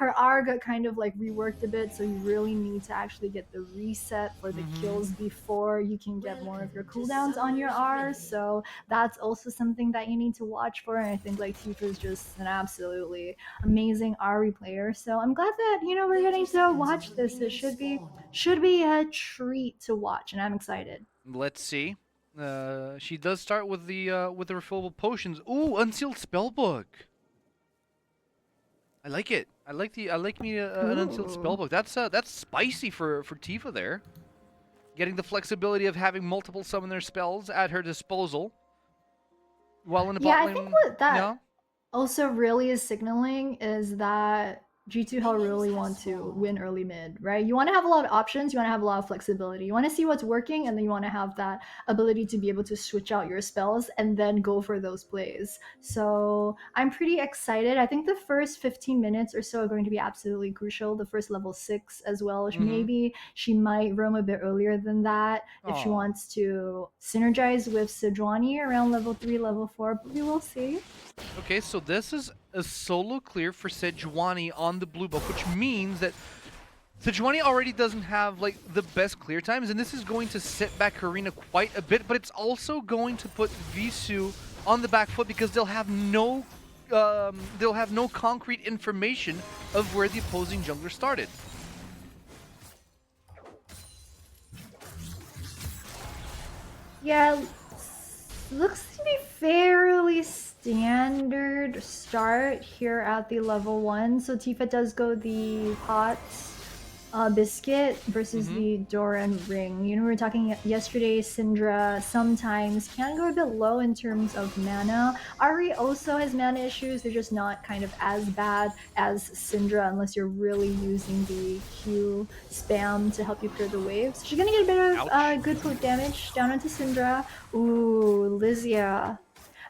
her R got kind of like reworked a bit, so you really need to actually get the reset for the kills before you can get more of your cooldowns on your R. So that's also something that you need to watch for. And I think like Tifa is just an absolutely amazing RE player. So I'm glad that we're getting to watch this. It should be a treat to watch, and I'm excited. Let's see. She does start with the refillable potions. Ooh, unsealed spellbook. I like it. I like me an unsealed Ooh. spellbook. That's spicy for Tifa there. Getting the flexibility of having multiple summoner spells at her disposal. While in the Yeah, bot I think lane, what that no. also really is signaling is that G2 Hell really want to win early mid, right? You want to have a lot of options, you want to have a lot of flexibility. You want to see what's working, and then you want to have that ability to be able to switch out your spells and then go for those plays. So I'm pretty excited. I think the first 15 minutes or so are going to be absolutely crucial. The first level 6 as well. Maybe she might roam a bit earlier than that if she Oh. wants to synergize with Sejuani around level 3, level 4, but we will see. Okay, so this is a solo clear for Sejuani on the blue buff, which means that Sejuani already doesn't have like the best clear times, and this is going to set back Karina quite a bit, but it's also going to put VISU on the back foot because they'll have no concrete information of where the opposing jungler started. Yeah, looks to be fairly standard start here at the level 1. So Tifa does go the pots biscuit versus the Doran ring. We were talking yesterday, Syndra sometimes can go a bit low in terms of mana. Ari also has mana issues. They're just not kind of as bad as Syndra unless you're really using the Q spam to help you clear the waves. She's gonna get a bit of good poke damage down onto Syndra. Ooh, Lysia.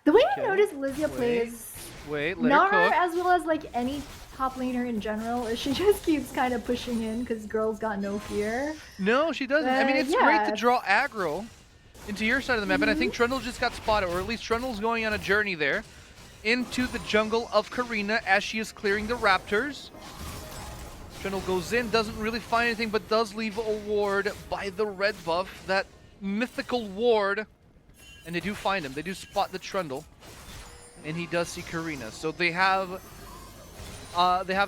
The way I noticed Lysia plays Wait, let not her cook. as well as like any top laner in general is she just keeps kind of pushing in because girls got no fear. No, she doesn't. I mean, it's great to draw aggro into your side of the map, and I think Trundle just got spotted, or at least Trundle's going on a journey there into the jungle of Karina as she is clearing the raptors. Trundle goes in, doesn't really find anything, but does leave a ward by the red buff, that mythical ward, and they do find him. They do spot the Trundle, and he does see Karina. So they have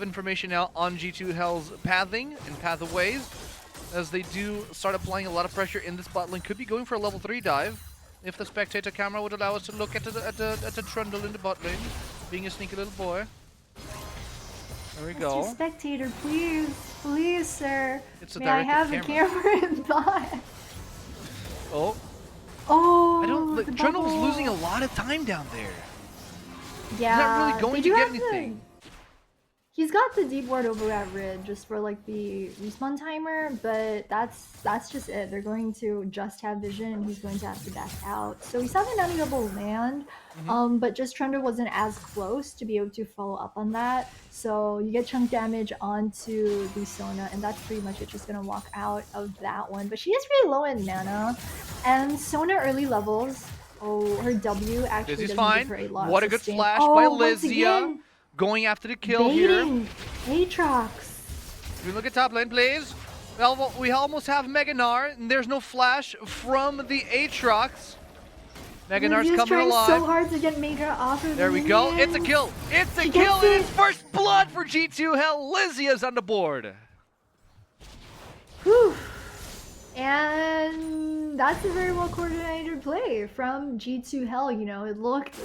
information now on G2 Hell's pathing and pathways, as they do start applying a lot of pressure in this bot lane. Could be going for a level 3 dive if the spectator camera would allow us to look at the Trundle in the bot lane, being a sneaky little boy. There we go. Mr. Spectator, please, sir. It's a May I have camera. a camera in bot? Oh. Oh, I don't. Trundle's losing a lot of time down there. Yeah. He's not really going to get anything. He's got the deep ward over at Rid just for like the respawn timer, but that's just it. They're going to just have vision, and he's going to have to back out. So he's having unable land, but just Trundle wasn't as close to be able to follow up on that. So you get chunk damage onto the Sona, and that's pretty much it. Just gonna walk out of that one. But she is really low in mana, and Sona early levels. Oh, her W actually doesn't give her a lot. What a good flash by Lysia. Going after the kill here. Aatrox. We look at top lane, please. Well, we almost have Mega Gnar, and there's no flash from the Aatrox. Mega Gnar's coming alive. So hard to get Mega off of There we go. It's a kill. It's a kill. And it's first blood for G2 Hell. Lysia's on the board. Whew. And that's a very well coordinated play from G2 Hell. It looked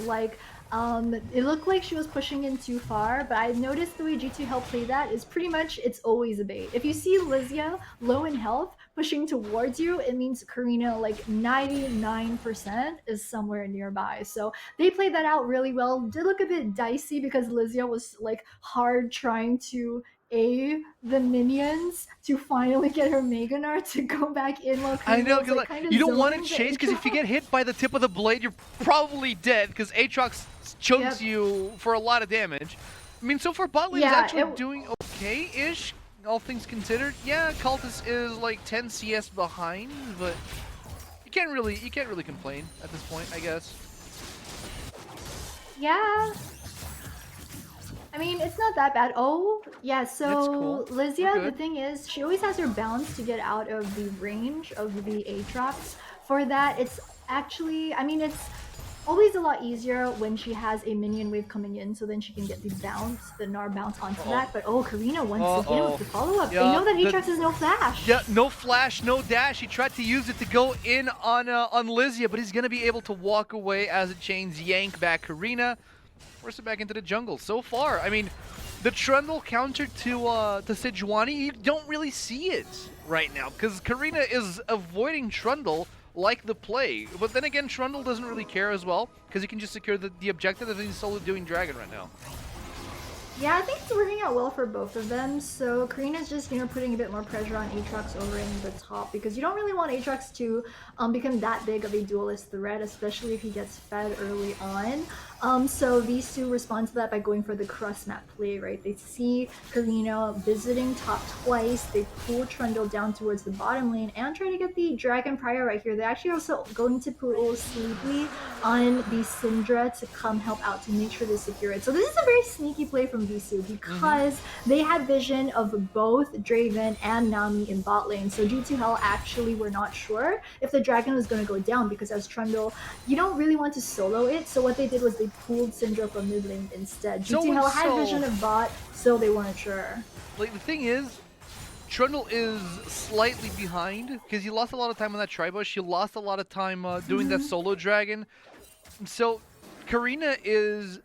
like she was pushing in too far, but I noticed the way G2 Hell play that is pretty much it's always a bait. If you see Lysia low in health pushing towards you, it means Karina like 99% is somewhere nearby. So they played that out really well. Did look a bit dicey because Lysia was like hard trying to the minions to finally get her Mega Gnar to go back in while I know, because you don't want to chase, because if you get hit by the tip of the blade, you're probably dead, because Aatrox chokes you for a lot of damage. I mean, so far bot lane is actually doing okay-ish, all things considered. Yeah, Cultist is like 10 CS behind, but you can't really complain at this point, I guess. Yeah. I I mean, it's not that bad. Oh, yeah, so cool. Lysia, the thing is, she always has her bounce to get out of the range of the Aatrox. For that, it's actually, I mean, it's always a lot easier when she has a minion wave coming in, so then she can get the bounce, the Gnar bounce onto that. But oh, Karina once again with the follow-up. Yeah, they know that Aatrox has no flash. Yeah, no flash, no dash. He tried to use it to go in on Lysia, but he's going to be able to walk away as it chains yank back Karina. Force it back into the jungle. So far, I mean, the Trundle counter to Sejuani, you don't really see it right now because Karina is avoiding Trundle like the play. But then again, Trundle doesn't really care as well because he can just secure the objective that he's solo doing Dragon right now. Yeah, I think it's working out well for both of them. So Karina's just, you know, putting a bit more pressure on Aatrox over in the top because you don't really want Aatrox to become that big of a duelist threat, especially if he gets fed early on. So VISU respond to that by going for the cross map play, right? They see Karina visiting top twice, they pull Trundle down towards the bottom lane and try to get the Dragon Prior right here. They're actually also going to pull Sleepy on the Syndra to come help out to make sure they secure it. So this is a very sneaky play from VISU because they had vision of both Draven and Nami in bot lane. So G2Hell actually were not sure if the Dragon was going to go down because as Trundle, you don't really want to solo it. So what they did was they pulled Syndra from mid lane instead. G2Hell had vision of bot, so they weren't sure. Like the thing is, Trundle is slightly behind because he lost a lot of time on that Tribush. He lost a lot of time doing that solo Dragon. So Karina is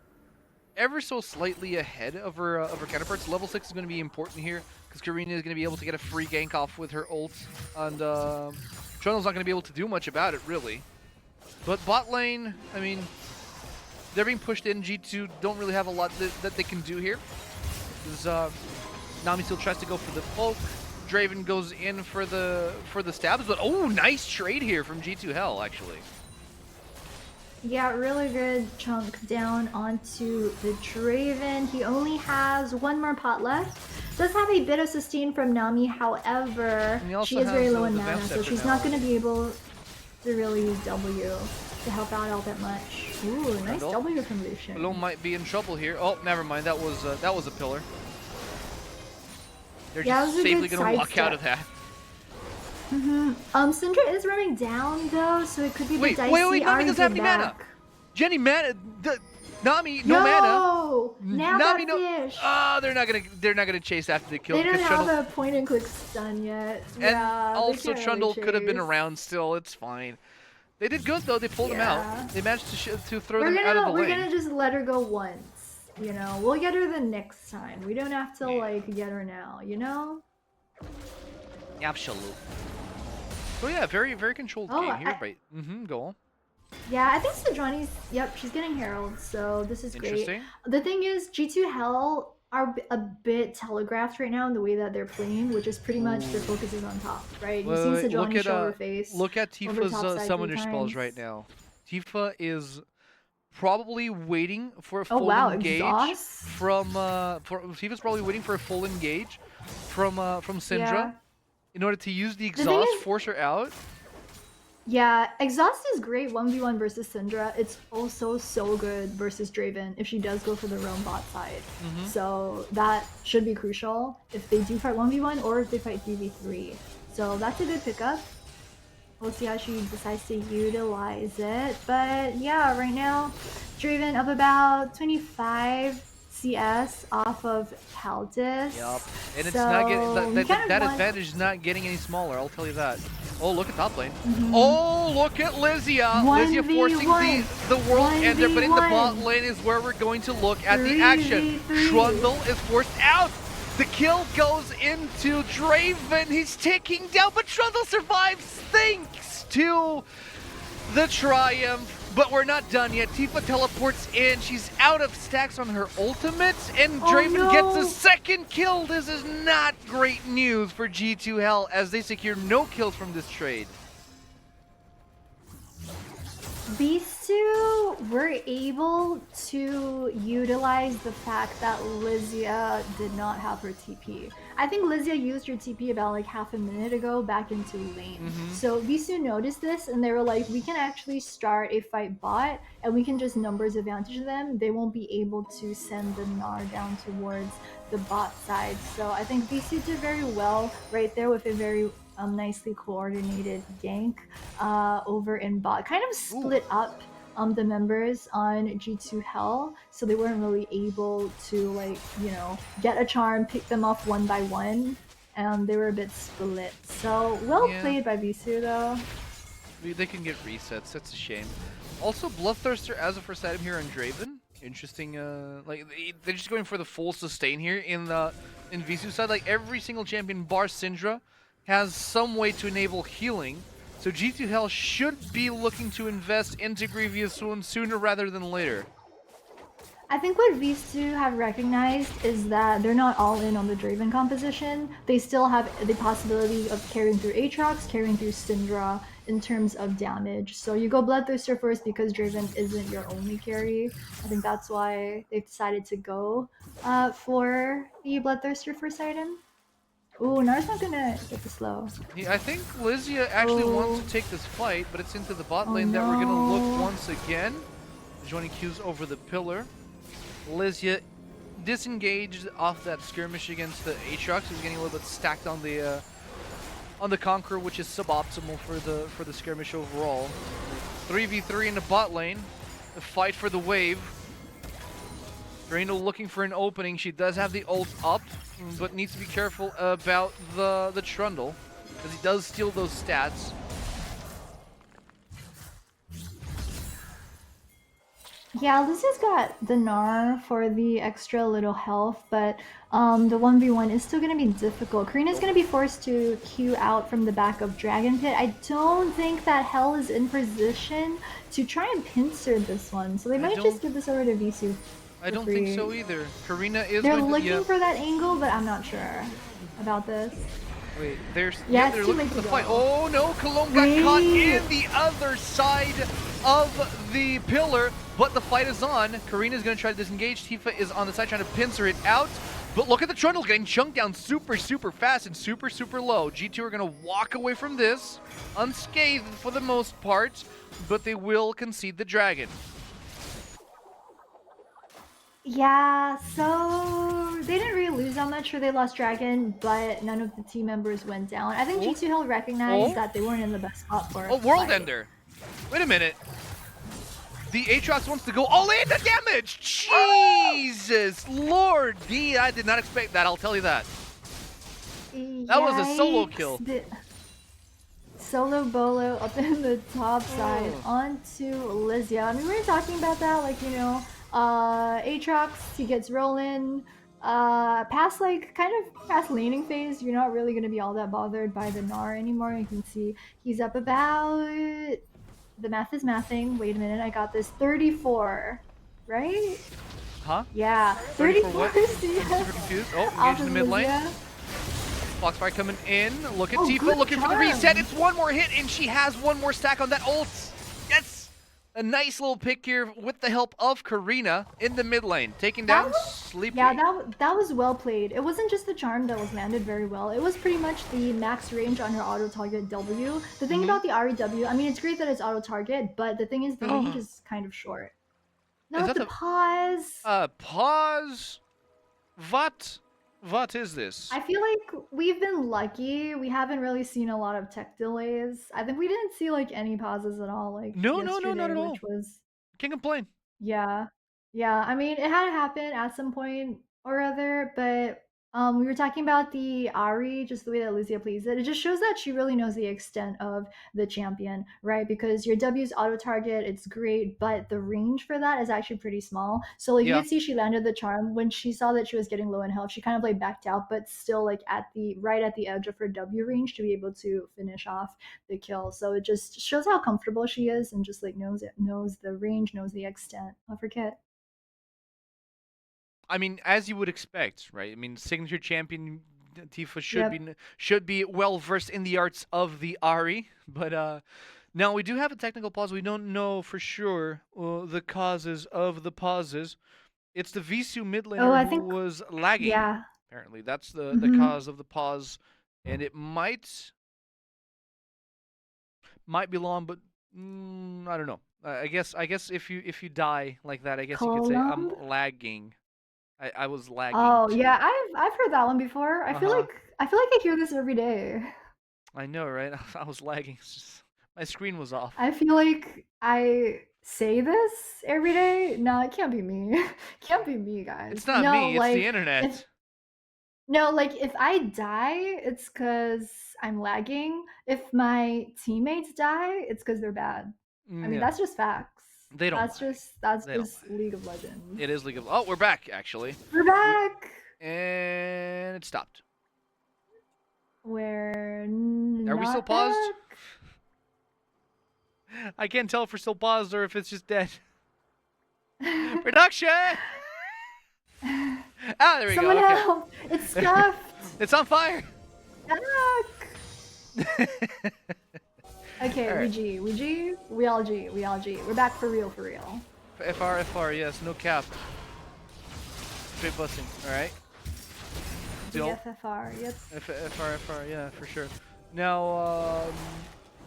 ever so slightly ahead of her counterparts. Level 6 is going to be important here because Karina is going to be able to get a free gank off with her ult, and Trundle's not going to be able to do much about it really. But bot lane, I mean, they're being pushed in. G2 don't really have a lot that they can do here. Nami still tries to go for the poke. Draven goes in for the stabs, but oh, nice trade here from G2Hell actually. Yeah, really good chunk down onto the Draven. He only has one more pot left. Does have a bit of sustain from Nami, however, she is very low in mana, so she's not going to be able to really use W to help out all that much. Ooh, nice W from Lucian. Bloom might be in trouble here. Oh, never mind. That was a pillar. They're just safely going to walk out of that. Syndra is running down though, so it could be the dicey. Wait, Nami doesn't have any mana. Jenny, mana. Nami, no mana. Now Nami, fish. They're not gonna chase after the kill. They don't have a point and click stun yet. And also Trundle could have been around still. It's fine. They did good though. They pulled him out. They managed to throw them out of the lane. We're gonna just let her go once. You know, we'll get her the next time. We don't have to like get her now. You know. Absolutely. So yeah, very controlled game here. Right. Go on. Yeah, I think Sejuani's, yep, she's getting Herald, so this is great. The thing is, G2Hell are a bit telegraphed right now in the way that they're playing, which is pretty much their focus is on top, right? You've seen Sejuani show her face. Look at Tifa's summoner spells right now. Tifa is probably waiting for a full engage from Tifa's probably waiting for a full engage from Syndra in order to use the exhaust, force her out. Yeah, exhaust is great 1v1 versus Syndra. It's also so good versus Draven if she does go for the roam bot side. So that should be crucial if they do fight 1v1 or if they fight 3v3. So that's a good pickup. We'll see how she decides to utilize it. But yeah, right now, Draven up about 25 CS off of Paldis. Yep, and it's not getting that advantage is not getting any smaller. I'll tell you that. Oh, look at top lane. Oh, look at Lysia. Lysia forcing the world ender, but in the bot lane is where we're going to look at the action. Trundle is forced out. The kill goes into Draven. He's ticking down, but Trundle survives thanks to the triumph. But we're not done yet. Tifa teleports in. She's out of stacks on her ultimate, and Draven gets a second kill. This is not great news for G2Hell as they secure no kills from this trade. Beast VISU were able to utilize the fact that Lysia did not have her TP. I think Lysia used her TP about like half a minute ago back into lane. So VISU noticed this and they were like, we can actually start a fight bot and we can just numbers advantage them. They won't be able to send the Gnar down towards the bot side. So I think VISU did very well right there with a very nicely coordinated gank over in bot. Kind of split up the members on G2 Hell, so they weren't really able to, like, you know, get a charm, pick them off one by one, and they were a bit split. So well played by VISU though. They can get resets. That's a shame. Also, Bloodthirster as a first item here on Draven. Interesting. Like they're just going for the full sustain here in VISU side. Like every single champion, bar Syndra, has some way to enable healing. So G2 Hell should be looking to invest into Grievous Wound sooner rather than later. I think what VISU have recognized is that they're not all in on the Draven composition. They still have the possibility of carrying through Aatrox, carrying through Syndra in terms of damage. So you go Bloodthirster first because Draven isn't your only carry. I think that's why they've decided to go for the Bloodthirster first item. Ooh, Gnar's not gonna get the slow. Yeah, I think Lysia actually wants to take this fight, but it's into the bot lane that we're gonna look once again. Joining Q's over the pillar. Lysia disengaged off that skirmish against the Aatrox. He's getting a little bit stacked on the Conqueror, which is suboptimal for the skirmish overall. 3v3 in the bot lane. The fight for the wave. Drano looking for an opening. She does have the ult up, but needs to be careful about the Trundle, because he does steal those stats. Yeah, Lysia's got the Gnar for the extra little health, but the 1v1 is still going to be difficult. Karina's going to be forced to Q out from the back of Dragon Pit. I don't think that Hell is in position to try and pincer this one, so they might just give this over to VISU. I don't think so either. Karina is They're looking for that angle, but I'm not sure about this. Wait, they're looking for the fight. Oh no, Cologne got caught in the other side of the pillar, but the fight is on. Karina's going to try to disengage. Tifa is on the side trying to pincer it out. But look at the Trundle getting chunked down super fast and super low. G2 are going to walk away from this unscathed for the most part, but they will concede the dragon. Yeah, so they didn't really lose that much, or they lost Dragon, but none of the team members went down. I think G2 Hill recognized that they weren't in the best spot for a World Ender. Wait a minute. The Aatrox wants to go all in the damage! Jesus Lord D, I did not expect that, I'll tell you that. That was a solo kill. Solo bolo up in the top side onto Lysia. I mean, we were talking about that, like, you know, Aatrox, he gets rolling. Past laning phase, you're not really going to be all that bothered by the Gnar anymore. You can see he's up about, the math is mathing. Wait a minute, I got this. 34, right? Huh? Yeah, 34 what? Yeah. I'm super confused. Oh, engaged in the mid lane. Foxfire coming in. Look at Tifa looking for the reset. It's one more hit, and she has one more stack on that ult. Yes! A nice little pick here with the help of Karina in the mid lane, taking down Sleepy. Yeah, that was well played. It wasn't just the charm that was landed very well. It was pretty much the max range on her auto-target W. The thing about the REW, I mean, it's great that it's auto-target, but the thing is the range is kind of short. No, the pause. Pause? What is this? I feel like we've been lucky. We haven't really seen a lot of tech delays. I think we didn't see like any pauses at all. Like no, not at all. Which was can't complain. Yeah, I mean, it had to happen at some point or other, but we were talking about the Ari, just the way that Lysia plays it. It just shows that she really knows the extent of the champion, right? Because your W's auto target, it's great, but the range for that is actually pretty small. So like you can see she landed the charm when she saw that she was getting low in health. She kind of like backed out, but still like right at the edge of her W range to be able to finish off the kill. So it just shows how comfortable she is and just like knows the range, knows the extent of her kit. I mean, as you would expect, right? I mean, signature champion Tifa should be well versed in the arts of the Ari, but Now, we do have a technical pause. We don't know for sure the causes of the pauses. It's the VISU mid Oh, laner I who think, was lagging. yeah. Apparently, that's the Mm-hmm. cause of the pause, and it might be long, but I don't know. I guess if you die like that, I guess you could say I'm Column? lagging. I was lagging Oh, too. yeah, I've heard that one before. I feel Uh-huh. like I hear this every day. I know, right? I was lagging. My screen was off. I feel like I say this every day. No, it can't be me. Can't be me, It's guys. not No, me, it's the like if internet. no, like if I die, it's because I'm lagging. If my teammates die, it's because they're bad. I mean, Yeah. that's just facts. They don't That's lag. just that's They don't just lag. League of Legends. It is League of... Oh, we're back, actually. We're back. And it stopped. We're Are we still not paused? back. I can't tell if we're still paused or if it's just dead. Production! Ah, there we Someone go. Okay. help! It's scuffed. It's on fire. Back. Okay, All right. we G, we all G, we all G. We're back for real, for real. FR, yes, no cap. Straight busting. All right. Still. FFR, yep. FR, yeah, for sure. Now,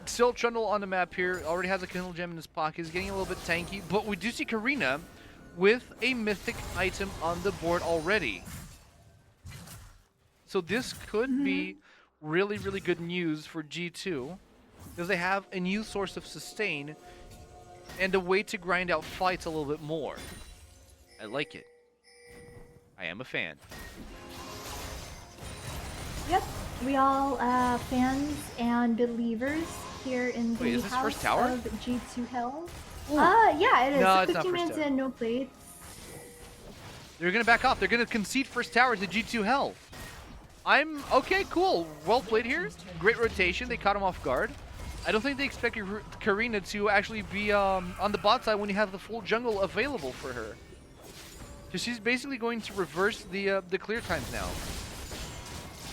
still Trundle on the map here. Already has a Kindle Gem in his pocket. He's getting a little bit tanky, but we do see Karina with a mythic item on the board already. So this could be really, really good news for G2 because they have a new source of sustain and a way to grind out fights a little bit more. I like it. I am a fan. Yep, we all fans and believers here in the Wait, is this house first tower? of G2 Hell. Ooh. Yeah, it is. No, it's not 15 first minutes tower. and no plates. They're going to back off. They're going to concede first tower to G2 Hell. I'm... Okay, cool. Well played here. Great rotation. They caught him off guard. I don't think they expect Karina to actually be on the bot side when you have the full jungle available for her. So she's basically going to reverse the clear times now.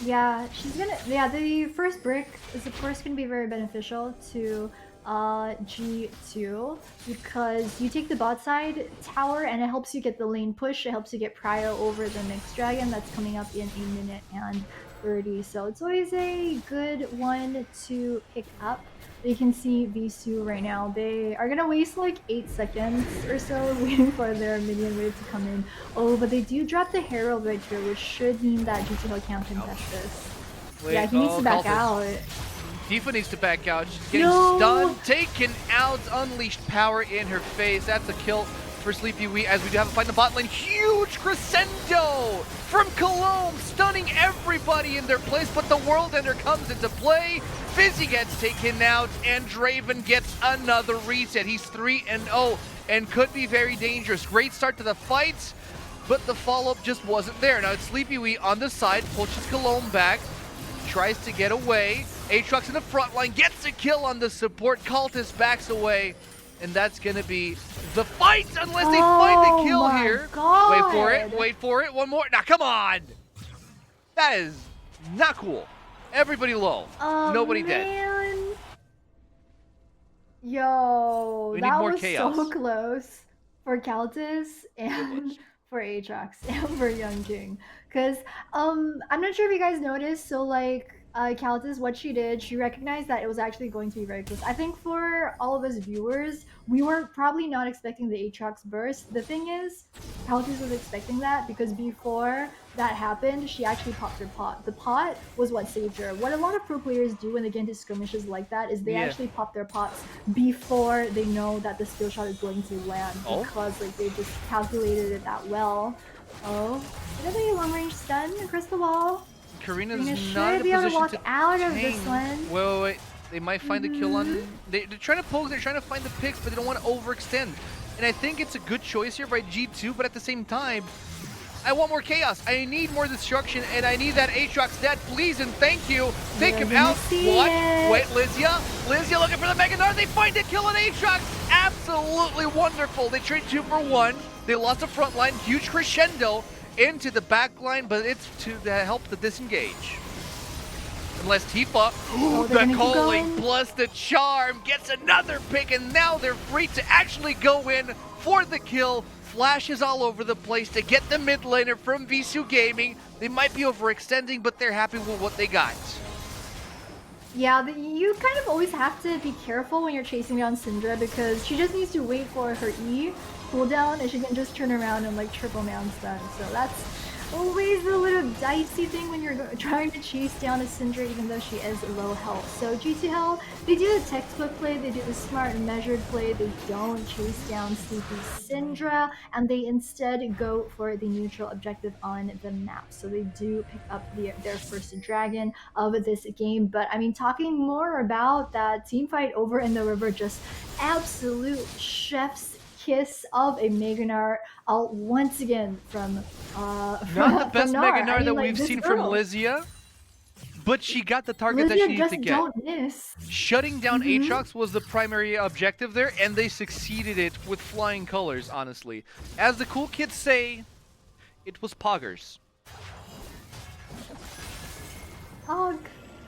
Yeah, she's gonna. Yeah, the first brick is of course gonna be very beneficial to G2 because you take the bot side tower and it helps you get the lane push. It helps you get prio over the next dragon that's coming up in 1 minute and 30. So it's always a good one to pick up. You can see VISU right now. They are gonna waste like 8 seconds or so waiting for their minion wave to come in. Oh, but they do drop the Herald right here, which should mean that G2 can't contest this. Wait, yeah, he needs to back out. Tifa needs to back out. She's getting stunned, taken out, unleashed power in her face. That's a kill for Sleepy Wee as we do have a fight in the bot lane. Huge crescendo from Cologne, stunning everybody in their place, but the World Ender comes into play. Fizzy gets taken out, and Draven gets another reset. He's 3-0 and could be very dangerous. Great start to the fight, but the follow-up just wasn't there. Now it's Sleepy Wee on the side, pushes Cologne back, tries to get away. Aatrox in the front line, gets a kill on the support. Cultist backs away, and that's going to be the fight unless they find the kill here. God. Wait for it, one more. Now, come on! That is not cool. Everybody low, nobody dead. Yo, that was chaos. so close for Cultist and for Aatrox and for Young King. Because I'm not sure if you guys noticed, so like Cultist, what she did, she recognized that it was actually going to be very close. I think for all of us viewers, we were probably not expecting the Aatrox burst. The thing is, Cultist was expecting that because before that happened, she actually popped her pot. The pot was what saved her. What a lot of pro players do when they get into skirmishes like that is they actually pop their pots before they know that the skill shot is going to land because like they just calculated it that well. Oh, did I long range stun across the wall? Karina's should not in a be able to position walk to out of tank. this one. Wait. They might find the kill on... They're trying to poke, they're trying to find the picks, but they don't want to overextend. And I think it's a good choice here by G2, but at the same time, I want more chaos. I need more destruction, and I need that Aatrox dead. Please and thank you. Take him out. What? Wait, Lysia looking for the Mega Nard. They find a kill on Aatrox. Absolutely wonderful. They trade 2 for 1. They lost the front line. Huge crescendo into the back line, but it's to help the disengage. Unless Tifa, the calling plus the charm, gets another pick, and now they're free to actually go in for the kill. Flashes all over the place to get the mid laner from VISU Gaming. They might be overextending, but they're happy with what they got. Yeah, you kind of always have to be careful when you're chasing down Syndra because she just needs to wait for her E cooldown and she can just turn around and like triple man stun. So that's always a little dicey thing when you're trying to chase down a Syndra even though she is low health. So G2 Hell, they do the textbook play, they do the smart and measured play, they don't chase down sleepy Syndra and they instead go for the neutral objective on the map. So they do pick up their first dragon of this game. But I mean, talking more about that team fight over in the river, just absolute chef's kiss of a Mega Gnar once again from not the best Mega Gnar that we've seen from Lizia, but she got the target that she needed to get. Don't miss. Shutting down Aatrox was the primary objective there, and they succeeded it with flying colors, honestly. As the cool kids say, it was poggers. Pog.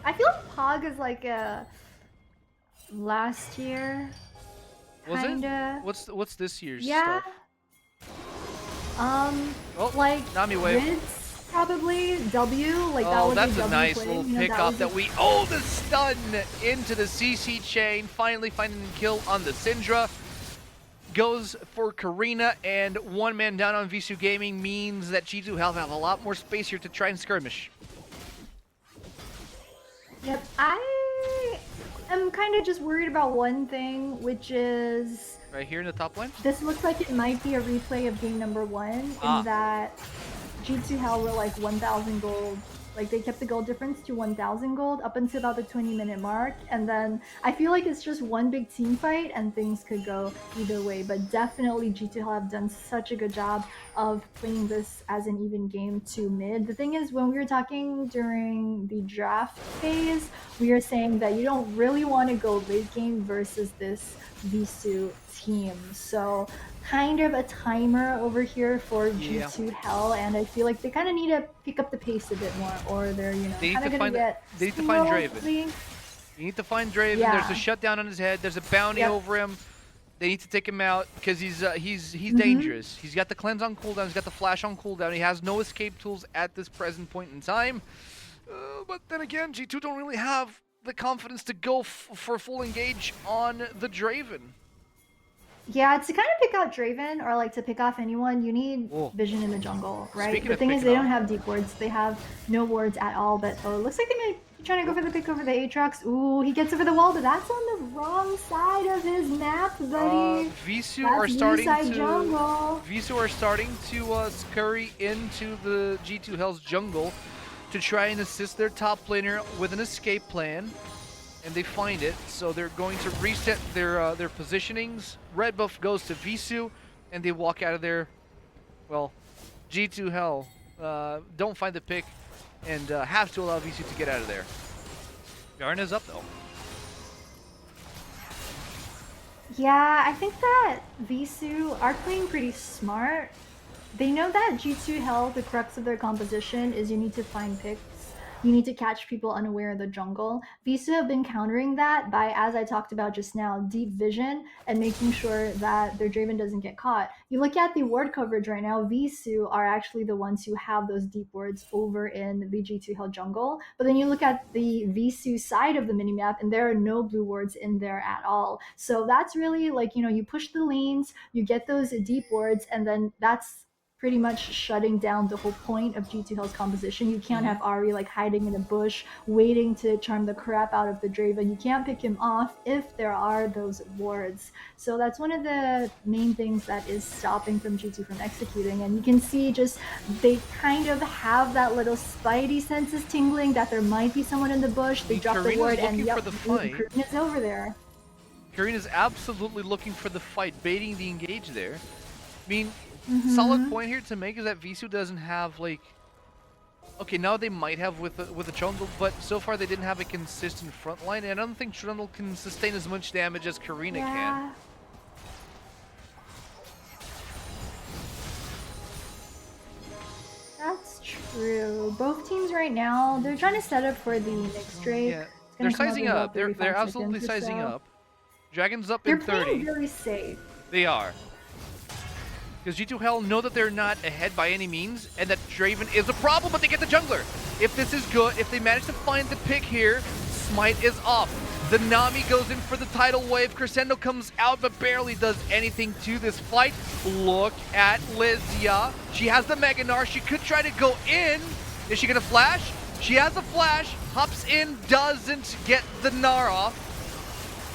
I feel like Pog is like a last year. Was kinda. it? What's this year's stuff? Like Nami wave. Rids, probably W. Like that was that's a a nice play. little pickup that we. Oh, the stun into the CC chain. Finally finding the kill on the Syndra. Goes for Karina, and one man down on VISU Gaming means that G2 Health have a lot more space here to try and skirmish. Yep, I'm kind of just worried about one thing, which is right here in the top lane. This looks like it might be a replay of game number 1 in that G2 Hell were like 1,000 gold. Like they kept the gold difference to 1,000 gold up until about the 20-minute mark, and then I feel like it's just one big team fight and things could go either way. But definitely G2 Hell have done such a good job of playing this as an even game to mid. The thing is, when we were talking during the draft phase, we were saying that you don't really want to go late game versus this VISU team. So kind of a timer over here for G2 Hell, and I feel like they kind of need to pick up the pace a bit more, or they're, you know, kind of gonna get They need to find Draven. You need to find Draven. Yeah. There's a shutdown on his head. There's a bounty over him. They need to take him out because he's dangerous. He's got the cleanse on cooldown. He's got the flash on cooldown. He has no escape tools at this present point in time. But then again, G2 don't really have the confidence to go for full engage on the Draven. Yeah, to kind of pick out Draven or like to pick off anyone, you need vision in the jungle, right? The thing is, they don't have deep wards. They have no wards at all. But it looks like they may be trying to go for the pick over the Aatrox. Ooh, he gets over the wall, but that's on the wrong side of his map, buddy. VISU are starting to scurry into the G2 Hell's jungle to try and assist their top laner with an escape plan. And they find it, so they're going to reset their positionings. Red buff goes to VISU, and they walk out of there. Well, G2 Hell don't find the pick, and have to allow VISU to get out of there. Yarn is up though. Yeah, I think that VISU are playing pretty smart. They know that G2 Hell, the crux of their composition is you need to find picks. You need to catch people unaware of the jungle. VISU have been countering that by, as I talked about just now, deep vision and making sure that their Draven doesn't get caught. You look at the ward coverage right now, VISU are actually the ones who have those deep wards over in the G2 Hell jungle. But then you look at the VISU side of the minimap and there are no blue wards in there at all. So that's really like, you know, you push the lanes, you get those deep wards, and then that's pretty much shutting down the whole point of G2 Hell's composition. You can't have Ahri like hiding in a bush, waiting to charm the crap out of the Draven. You can't pick him off if there are those wards. So that's one of the main things that is stopping from G2 from executing. And you can see just they kind of have that little spidey senses tingling that there might be someone in the bush. They drop the ward and yep, Karina's over there. Karina's absolutely looking for the fight, baiting the engage there. I mean, solid point here to make is that VISU doesn't have like, okay, now they might have with the jungle, but so far they didn't have a consistent front line, and I don't think Trundle can sustain as much damage as Karina can. That's true. True. Both teams right now, they're trying to set up for the next Drake. Yeah, It's they're gonna come up sizing in up. about They're 35 absolutely seconds or sizing so. up. Dragon's up They're in playing 30. very safe. They are. Because G2 Hell know that they're not ahead by any means, and that Draven is a problem, but they get the jungler. If this is good, if they manage to find the pick here, Smite is off. The Nami goes in for the tidal wave. Crescendo comes out, but barely does anything to this fight. Look at Lysia. She has the Mega Gnar. She could try to go in. Is she going to flash? She has a flash. Hops in, doesn't get the Gnar off.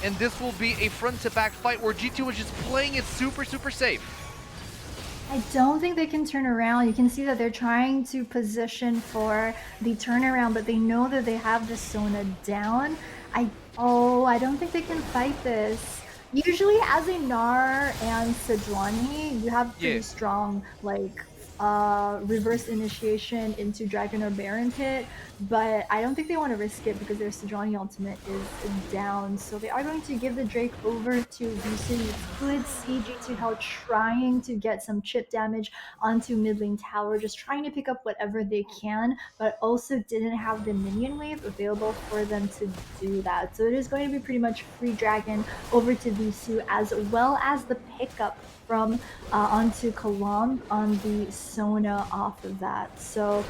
And this will be a front-to-back fight where G2 is just playing it super, super safe. I don't think they can turn around. You can see that they're trying to position for the turnaround, but they know that they have the Sona down. I don't think they can fight this. Usually as a Gnar and Sejuani, you have pretty strong like reverse initiation into Dragon or Baron pit, but I don't think they want to risk it because their Sejuani ultimate is down. So they are going to give the Drake over to VISU. You could see G2 Hell trying to get some chip damage onto mid lane tower, just trying to pick up whatever they can, but also didn't have the minion wave available for them to do that. So it is going to be pretty much free Dragon over to VISU, as well as the pickup from onto Kalam on the Sona off of that. So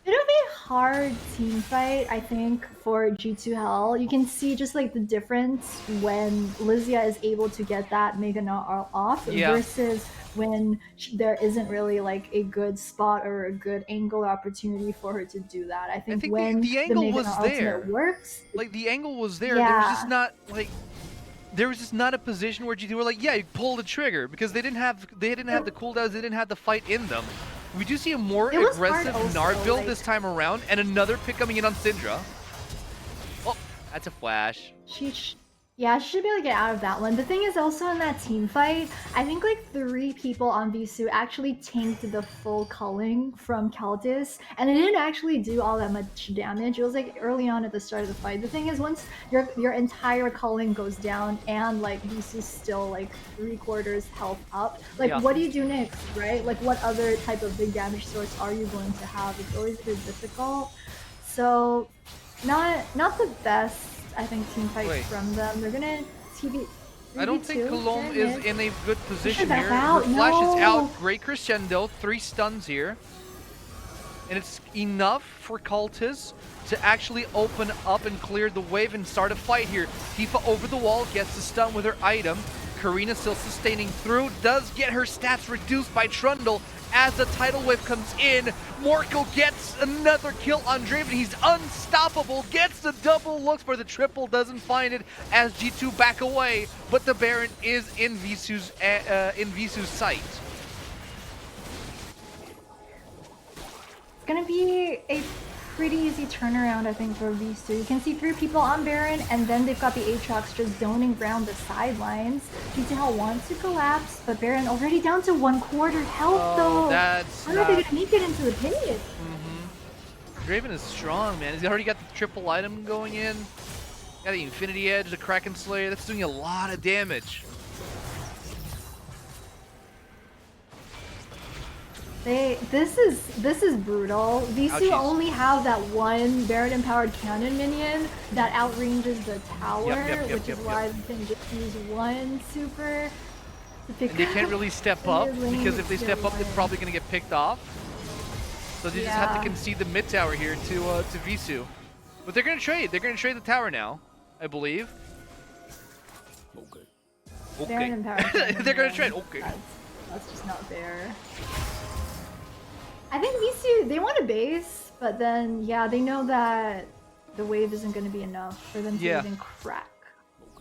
it'll be a hard team fight, I think, for G2 Hell. You can see just like the difference when Lysia is able to get that Mega Gnar off versus when there isn't really like a good spot or a good angle or opportunity for her to do that. I think when the angle Mega was Gnar there. ultimate works, Like the angle was there. There was just not like there was just not a position where G2 were like, yeah, you pull the trigger, because they didn't have the cooldowns, they didn't have the fight in them. We do see a more aggressive Gnar build this time around, and another pick coming in on Syndra. Oh, that's a flash. She should be able to get out of that one. The thing is also in that team fight, I think like 3 people on VISU actually tanked the full culling from Keltis, and it didn't actually do all that much damage. It was like early on at the start of the fight. The thing is, once your entire culling goes down and like VISU's still like 3/4 health up, like what do you do next, right? Like what other type of big damage source are you going to have? It's always very difficult. So not the best, I think, team fight from them. They're gonna TV. I don't think Colombe is in a good position here. Her flash is out. Great crescendo. 3 stuns here. And it's enough for Cultists to actually open up and clear the wave and start a fight here. Tifa over the wall, gets the stun with her item. Karina still sustaining through, does get her stats reduced by Trundle as the tidal wave comes in. Morko gets another kill on Draven. He's unstoppable, gets the double, looks for the triple, doesn't find it as G2 back away, but the Baron is in VISU's sight. It's gonna be a pretty easy turnaround, I think, for VISU. You can see 3 people on Baron, and then they've got the Aatrox just zoning around the sidelines. G2 Hell wants to collapse, but Baron already down to 1/4 health, though. How are they gonna make it into the pit? Draven is strong, man. He's already got the triple item going in. Got the Infinity Edge, the Kraken Slayer. That's doing a lot of damage. This is brutal. VISU only have that one Baron empowered cannon minion that outranges the tower, which is why they can just use one super to pick and they can't really step up, because if they step up, they're probably going to get picked off. So they just have to concede the mid tower here to VISU. But they're going to trade. They're going to trade the tower now, I believe. Okay. Baron empowered they're going to trade. Okay. That's just not fair. I think VISU, they want a base, but then, they know that the wave isn't going to be enough for them to even crack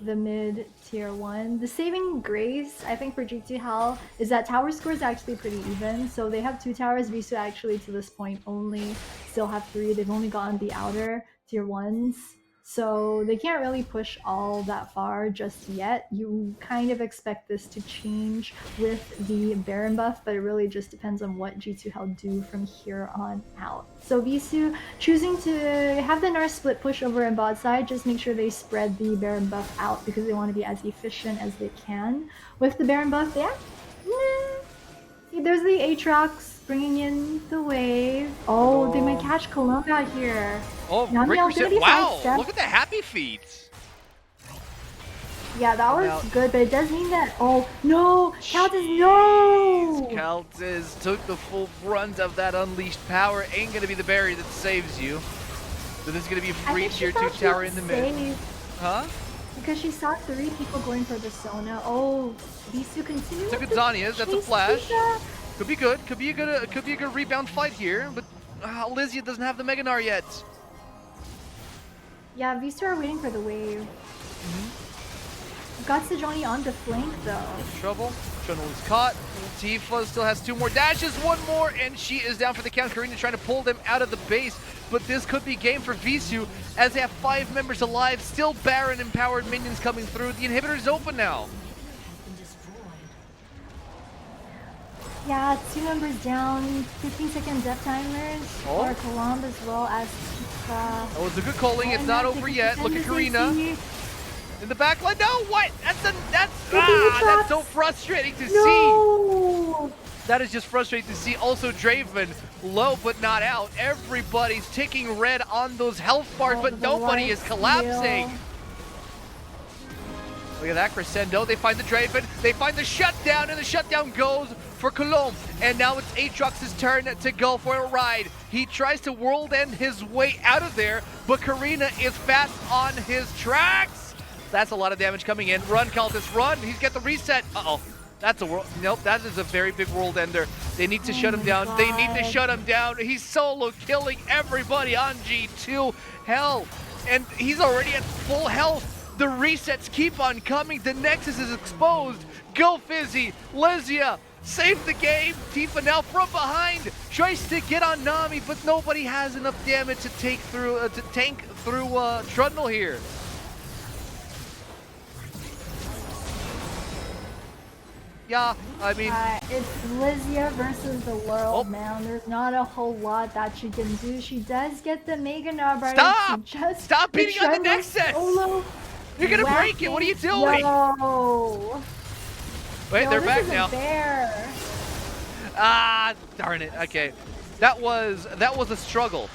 the mid tier 1. The saving grace, I think, for G2 Hell is that tower score is actually pretty even. So they have 2 towers. VISU actually, to this point, only still have 3. They've only gotten the outer tier 1s. So they can't really push all that far just yet. You kind of expect this to change with the Baron buff, but it really just depends on what G2 Hell do from here on out. So VISU choosing to have the Gnar split push over in bot side, just make sure they spread the Baron buff out because they want to be as efficient as they can. With the Baron buff, see, there's the Aatrox. bringing in the wave. Oh, they might catch Colombe out here. Oh, Nami Alfinity wow, sidestep. look at the happy feet. Yeah, that was good, but it does mean that. Oh no, Countess, no! Countess took the full brunt of that unleashed power. Ain't gonna be the barrier that saves you. So this is gonna be a free tier 2 tower in the mid. Huh? Because she saw 3 people going for the Sona. Oh, VISU continues. Took Zania's, that's a flash. Could be good. Could be a good rebound fight here, but Lysia doesn't have the Mega Gnar yet. Yeah, VISU are waiting for the wave. Got Sejoni on the flank though. Trouble. Trundle is caught. Tifa still has 2 more dashes, 1 more, and she is down for the count. Karina trying to pull them out of the base, but this could be game for VISU as they have 5 members alive. Still Baron empowered minions coming through. The inhibitor is open now. Yeah, 2 members down, 15-second death timers for Colombe as well as Tifa. That was a good calling. It's not over yet. Look at Karina. In the back line, no, what? That's so frustrating to see. That is just frustrating to see. Also, Draven low but not out. Everybody's ticking red on those health bars, but nobody is collapsing. Look at that crescendo. They find the Draven, they find the shutdown, and the shutdown goes for Colombe. And now it's Aatrox's turn to go for a ride. He tries to world end his way out of there, but Karina is fast on his tracks. That's a lot of damage coming in. Run, Cultist, run. He's got the reset. Uh-oh. That's a world. Nope, that is a very big world ender. They need to shut him down. They need to shut him down. He's solo killing everybody on G2. Hell. And he's already at full health. The resets keep on coming. The Nexus is exposed. Go Fizzy. Lysia. Save the game. Tifa now from behind. Tries to get on Nami, but nobody has enough damage to tank through Trundle here. Yeah, I mean... it's Lysia versus the world, man. There's not a whole lot that she can do. She does get the Mega Gnar, but Stop beating on the Nexus! You're gonna break it! What are you doing? Wait, they're back now. Fair. Ah, darn it. Okay. That was a struggle.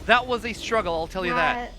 That was a struggle, I'll tell you that.